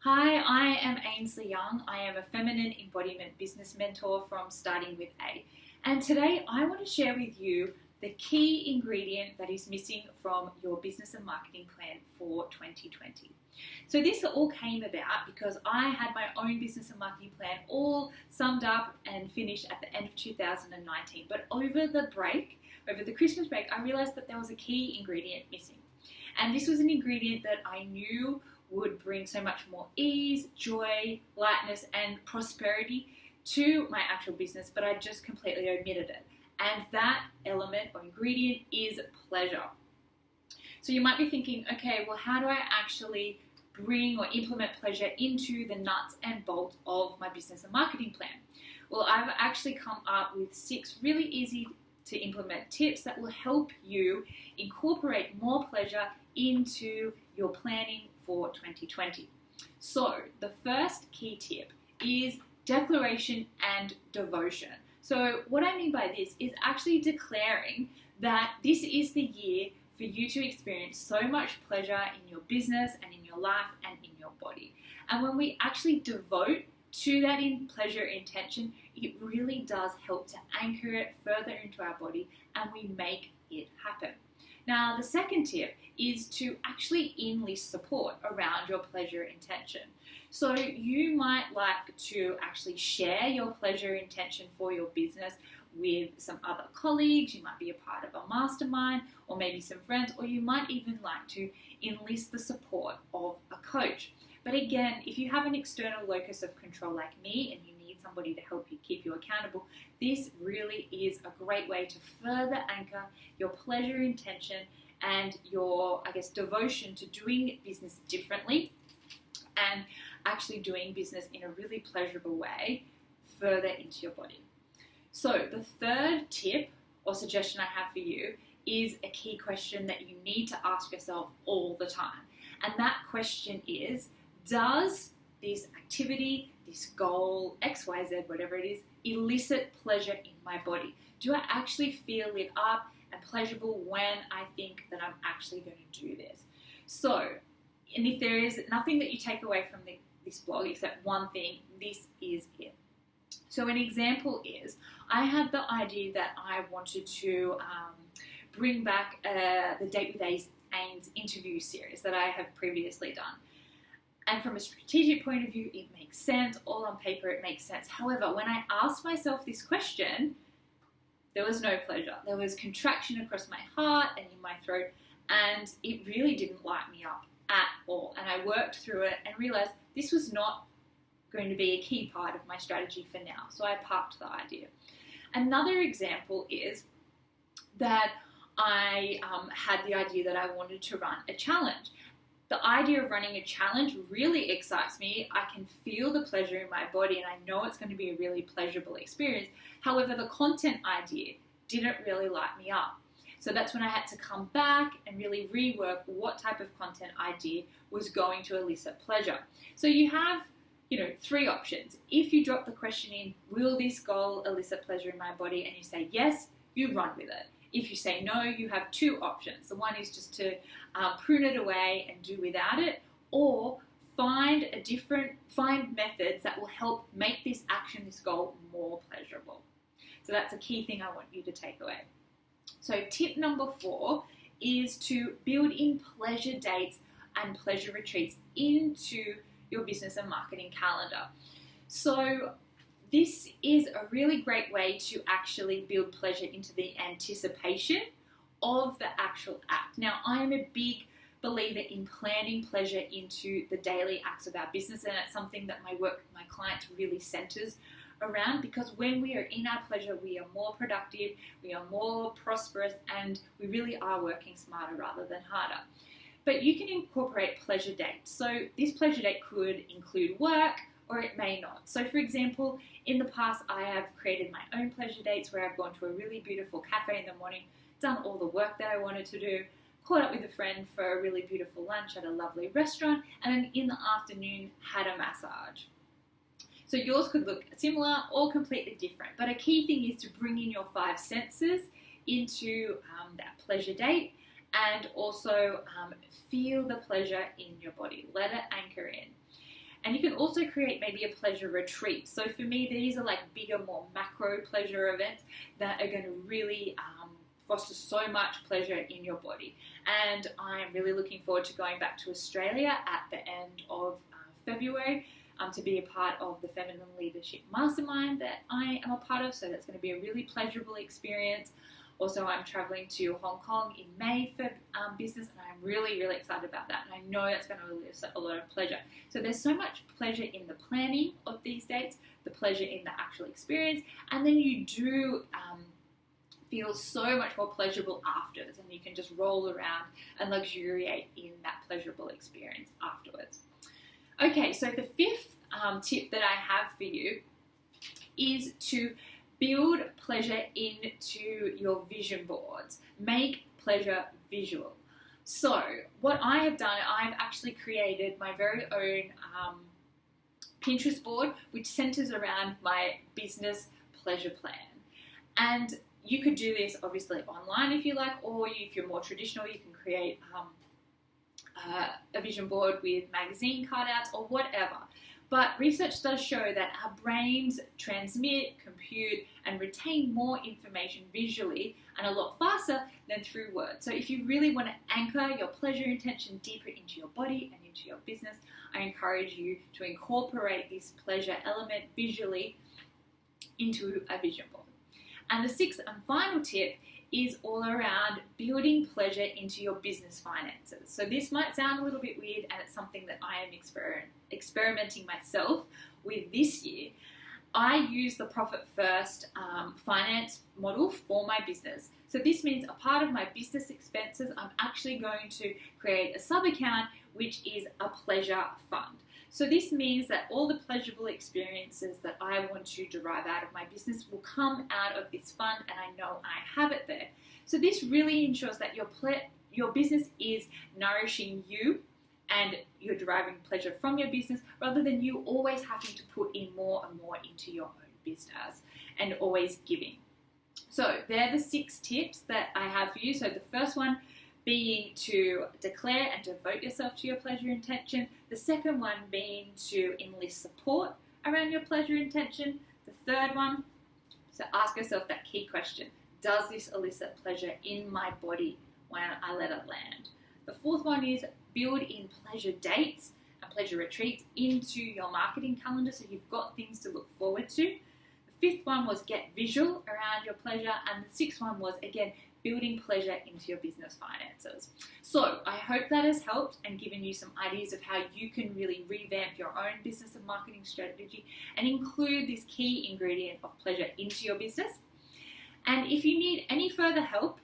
Hi, I am Ainsley Young. I am a feminine embodiment business mentor from Starting with A. And today I want to share with you the key ingredient that is missing from your business and marketing plan for 2020. So this all came about because I had my own business and marketing plan all summed up and finished at the end of 2019. But over the Christmas break, I realized that there was a key ingredient missing. And this was an ingredient that I knew would bring so much more ease, joy, lightness, and prosperity to my actual business, but I just completely omitted it. And that element or ingredient is pleasure. So you might be thinking, okay, well, how do I actually bring or implement pleasure into the nuts and bolts of my business and marketing plan? Well, I've actually come up with 6 really easy to implement tips that will help you incorporate more pleasure into your planning for 2020. So the first key tip is declaration and devotion. So what I mean by this is actually declaring that this is the year for you to experience so much pleasure in your business and in your life and in your body. And when we actually devote to that in pleasure intention, it really does help to anchor it further into our body and we make it happen. Now, the second tip is to actually enlist support around your pleasure intention. So you might like to actually share your pleasure intention for your business with some other colleagues. You might be a part of a mastermind or maybe some friends, or you might even like to enlist the support of a coach. But again, if you have an external locus of control like me and you need somebody to help you keep you accountable, this really is a great way to further anchor your pleasure intention and your, devotion to doing business differently and actually doing business in a really pleasurable way further into your body. So the third tip or suggestion I have for you is a key question that you need to ask yourself all the time. And that question is, does this activity, this goal, XYZ, whatever it is, elicit pleasure in my body? Do I actually feel lit up and pleasurable when I think that I'm actually going to do this? So, and if there is nothing that you take away from this blog except one thing, this is it. So an example is, I had the idea that I wanted to bring back the Date with Ains interview series that I have previously done. And from a strategic point of view, it makes sense. All on paper, it makes sense. However, when I asked myself this question, there was no pleasure. There was contraction across my heart and in my throat, and it really didn't light me up at all. And I worked through it and realized this was not going to be a key part of my strategy for now. So I parked the idea. Another example is that I had the idea that I wanted to run a challenge. The idea of running a challenge really excites me. I can feel the pleasure in my body and I know it's going to be a really pleasurable experience. However, the content idea didn't really light me up. So that's when I had to come back and really rework what type of content idea was going to elicit pleasure. So you have 3 options. If you drop the question in, will this goal elicit pleasure in my body? And you say yes, you run with it. If you say no, you have 2 options. The one is just to prune it away and do without it, or find methods that will help make this action, this goal, more pleasurable. So that's a key thing I want you to take away. So tip number 4 is to build in pleasure dates and pleasure retreats into your business and marketing calendar. So this is a really great way to actually build pleasure into the anticipation of the actual act. Now, I'm a big believer in planning pleasure into the daily acts of our business, and it's something that my work with my clients really centers around, because when we are in our pleasure, we are more productive, we are more prosperous, and we really are working smarter rather than harder. But you can incorporate pleasure dates. So this pleasure date could include work, or it may not. So for example, in the past, I have created my own pleasure dates where I've gone to a really beautiful cafe in the morning, done all the work that I wanted to do, caught up with a friend for a really beautiful lunch at a lovely restaurant, and then in the afternoon had a massage. So yours could look similar or completely different, but a key thing is to bring in your 5 senses into that pleasure date, and also feel the pleasure in your body. Let it anchor in. And you can also create maybe a pleasure retreat. So for me, these are like bigger, more macro pleasure events that are going to really foster so much pleasure in your body. And I'm really looking forward to going back to Australia at the end of February to be a part of the Feminine Leadership Mastermind that I am a part of. So that's going to be a really pleasurable experience. Also, I'm traveling to Hong Kong in May for business, and I'm really, really excited about that. And I know that's going to elicit a lot of pleasure. So there's so much pleasure in the planning of these dates, the pleasure in the actual experience, and then you do feel so much more pleasurable afterwards, and you can just roll around and luxuriate in that pleasurable experience afterwards. Okay, so the fifth tip that I have for you is to build pleasure into your vision boards. Make pleasure visual. So what I have done, I've actually created my very own Pinterest board, which centers around my business pleasure plan. And you could do this obviously online if you like, or if you're more traditional, you can create a vision board with magazine cutouts or whatever. But research does show that our brains transmit, compute, and retain more information visually and a lot faster than through words. So if you really want to anchor your pleasure intention deeper into your body and into your business, I encourage you to incorporate this pleasure element visually into a vision board. And the sixth and final tip is all around building pleasure into your business finances. So this might sound a little bit weird, and it's something that I am experimenting myself with this year. I use the Profit First finance model for my business. So this means a part of my business expenses, I'm actually going to create a sub-account, which is a pleasure fund. So this means that all the pleasurable experiences that I want to derive out of my business will come out of this fund, and I know I have it there. So this really ensures that your business is nourishing you and you're deriving pleasure from your business, rather than you always having to put in more and more into your own business and always giving. So they're the 6 tips that I have for you. So the first one being to declare and devote yourself to your pleasure intention. The second one being to enlist support around your pleasure intention. The third one, so ask yourself that key question: does this elicit pleasure in my body when I let it land? The fourth one is build in pleasure dates and pleasure retreats into your marketing calendar so you've got things to look forward to. The fifth one was get visual around your pleasure, and the sixth one was, again, building pleasure into your business finances. So I hope that has helped and given you some ideas of how you can really revamp your own business and marketing strategy and include this key ingredient of pleasure into your business. And if you need any further help,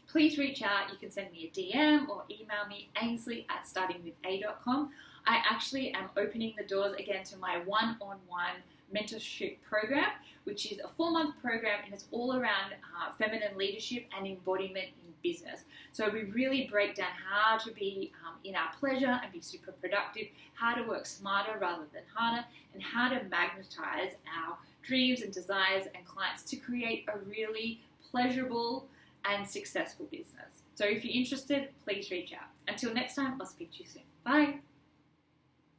please reach out. You can send me a DM or email me, ainsley@startingwitha.com. I actually am opening the doors again to my one-on-one mentorship program, which is a 4-month program, and it's all around feminine leadership and embodiment in business. So we really break down how to be in our pleasure and be super productive, how to work smarter rather than harder, and how to magnetize our dreams and desires and clients to create a really pleasurable and successful business. So if you're interested, please reach out. Until next time, I'll speak to you soon. Bye.